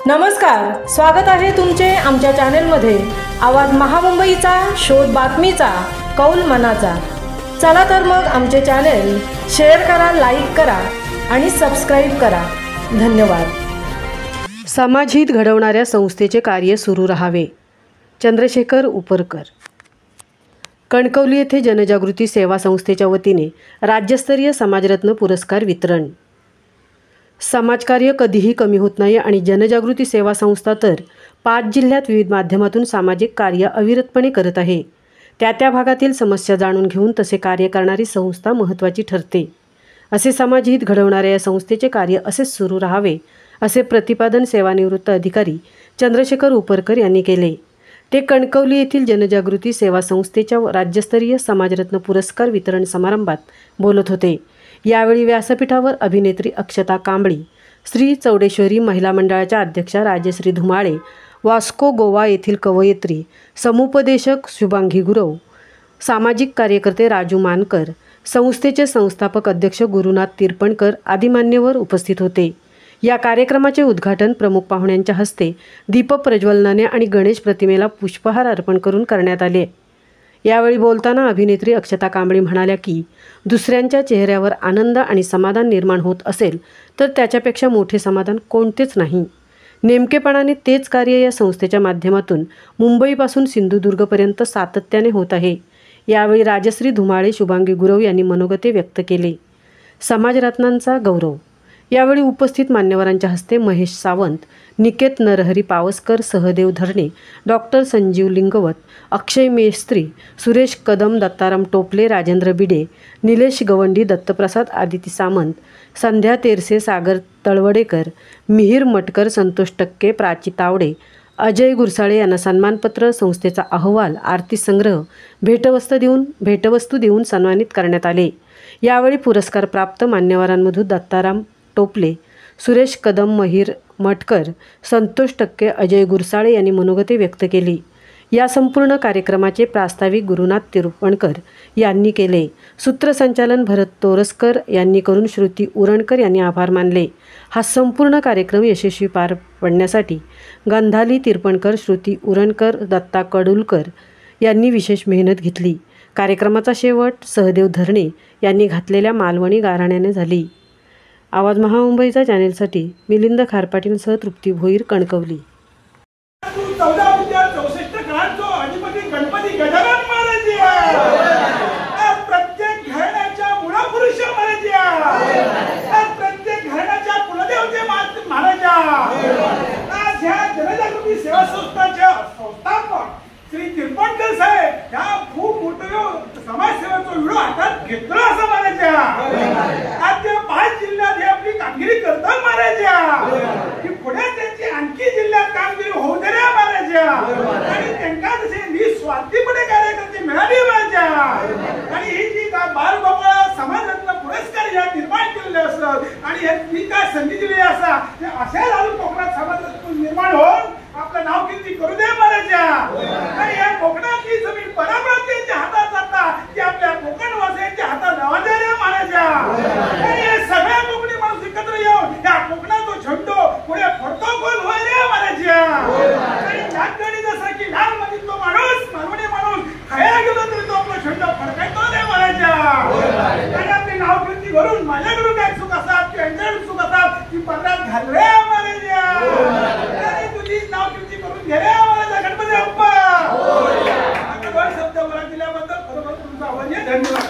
नमस्कार, स्वागत आहे तुमचे आमच्या चॅनलमध्ये। आवाज महामुंबईचा, शोध बातमीचा, कौल मनाचा। चला तर मग आमचे चॅनल शेअर करा, लाईक करा आणि सबस्क्राइब करा। धन्यवाद। समाजहित घडवणाऱ्या संस्थेचे कार्य सुरू राहावे। चंद्रशेखर उपरकर। कणकवली येथे जनजागृती सेवा संस्थेच्या वतीने राज्यस्तरीय समाजरत्न पुरस्कार वितरण। समाजकार्य कधीही कमी होत नाही आणि जनजागृती सेवा संस्था तर 5 जिल्ह्यात विविध माध्यमातून सामाजिक कार्य अविरतपणे करत आहे। त्या भागातील समस्या जाणून घेऊन तसे कार्य करणारी संस्था महत्त्वाची ठरते। असे समाजहित घडवणाऱ्या या संस्थेचे कार्य असेच सुरू राहावे असे प्रतिपादन सेवानिवृत्त अधिकारी चंद्रशेखर उपरकर यांनी केले। ते कणकवली येथील जनजागृती सेवा संस्थेच्या राज्यस्तरीय समाजरत्न पुरस्कार वितरण समारंभात बोलत होते। यावेळी व्यासपीठावर अभिनेत्री अक्षता कांबळी, श्री चौडेश्वरी महिला मंडळाच्या अध्यक्षा राजश्री धुमाळे, वास्को गोवा येथील कवयित्री समुपदेशक शुभांगी गुरव, सामाजिक कार्यकर्ते राजू मानकर, संस्थेचे संस्थापक अध्यक्ष गुरुनाथ तिरपणकर आदी मान्यवर उपस्थित होते। या कार्यक्रमाचे उद्घाटन प्रमुख पाहुण्यांच्या हस्ते दीप प्रज्वलनाने आणि गणेश प्रतिमेला पुष्पहार अर्पण करून करण्यात आले। यावेळी बोलताना अभिनेत्री अक्षता कांबळी म्हणाल्या की दुसऱ्यांच्या चेहऱ्यावर आनंद आणि समाधान निर्माण होत असेल तर त्याच्यापेक्षा मोठे समाधान कोणतेच नाही। नेमकेपणाने तेच कार्य या संस्थेच्या माध्यमातून मुंबईपासून सिंधुदुर्गपर्यंत सातत्याने होत आहे। यावेळी राजश्री धुमाळे, शुभांगी गुरव यांनी मनोगते व्यक्त केले। समाजरत्नांचा गौरव। यावेळी उपस्थित मान्यवरांच्या हस्ते महेश सावंत, निकेत नरहरी पावसकर, सहदेव धरणे, डॉक्टर संजीव लिंगवत, अक्षय मेस्त्री, सुरेश कदम, दत्ताराम टोपले, राजेंद्र बिडे, निलेश गवंडी, दत्तप्रसाद आदिती सामंत, संध्या तेरसे, सागर तळवडेकर, मिहीर मटकर, संतोष टक्के, प्राची तावडे, अजय गुरसाळे यांना सन्मानपत्र, संस्थेचा अहवाल, आरती संग्रह, भेटवस्तू देऊन सन्मानित करण्यात आले। यावेळी पुरस्कार प्राप्त मान्यवरांमधून दत्ताराम टोपले, सुरेश कदम, मिहीर मटकर, संतोष टक्के, अजय गुरसाळे यांनी मनोगते व्यक्त केली। या संपूर्ण कार्यक्रमाचे प्रास्ताविक गुरुनाथ तिरपणकर यांनी केले। सूत्रसंचालन भरत तोरसकर यांनी करून श्रुती उरणकर यांनी आभार मानले। हा संपूर्ण कार्यक्रम यशस्वी पार पडण्यासाठी गंधाली तिरपणकर, श्रुती उरणकर, दत्ता कडुलकर यांनी विशेष मेहनत घेतली। कार्यक्रमाचा शेवट सहदेव धरणे यांनी घातलेल्या मालवणी गाऱ्हाण्याने झाली। आवाज महामुंबईचा चॅनेलसाठी मिलिंद खारपाटीलसह तृप्ती भोईर, कणकवली। गणपती गजानन महाराज प्रत्येक घराण्याच्या मूळपुरुष महाराज, प्रत्येक घराण्याच्या कुलदेवते महाराज, आज ह्या जनजागृती सेवा संस्थाच्या संस्थापक श्री तिरपणकर साहेब ह्या खूप मोठं समाजसेवेचा विडो हातात घेतला असं महाराज। आज त्या 5 जिल्ह्यात हे आपली कामगिरी करतात महाराज। की पुढे त्यांची आणखी जिल्ह्यात कामगिरी होऊ दे रे महाराज आणि त्यांना तसे निस्वार्थीपणे कार्यकर्ते मिळाले महाराज। आणि ही जी बालगोपाळ समाजरत्न पुरस्कार या निर्माण केलेले असत आणि ही काय संधी दिली असा असे लालू कोकणात समाजरत्न निर्माण होऊन आपलं नाव किती करू दे महाराज। आणि या कोकणातली जमीन परप्रांतीयांच्या हातात जाता ती आपल्या कोकणवासियांच्या हातात राहू दे रे महाराज। आणि हे सगळ्या कोकणी माणूस एकत्र येऊन या कोकणाचा झेंडो पुढे फडतो गोल होय रे महाराज। आणि नागगडी जसा की लाल मध्ये तो माणूस मालवणी माणूस खायला गेलो तरी तो आपला झेंडा फडकायतो रे महाराज। आणि आपली नाव किती करून माझ्याकडून काय चूक असतात की यांच्याकडून चूक असतात ती पदरात घाल रे महाराज। आणि तुझी नाव किती करून घे रे महाराज। गणपती बाप्पा। आता दोन शब्द मला दिल्याबद्दल खरोखर तुमचा आभारी आहे। धन्यवाद।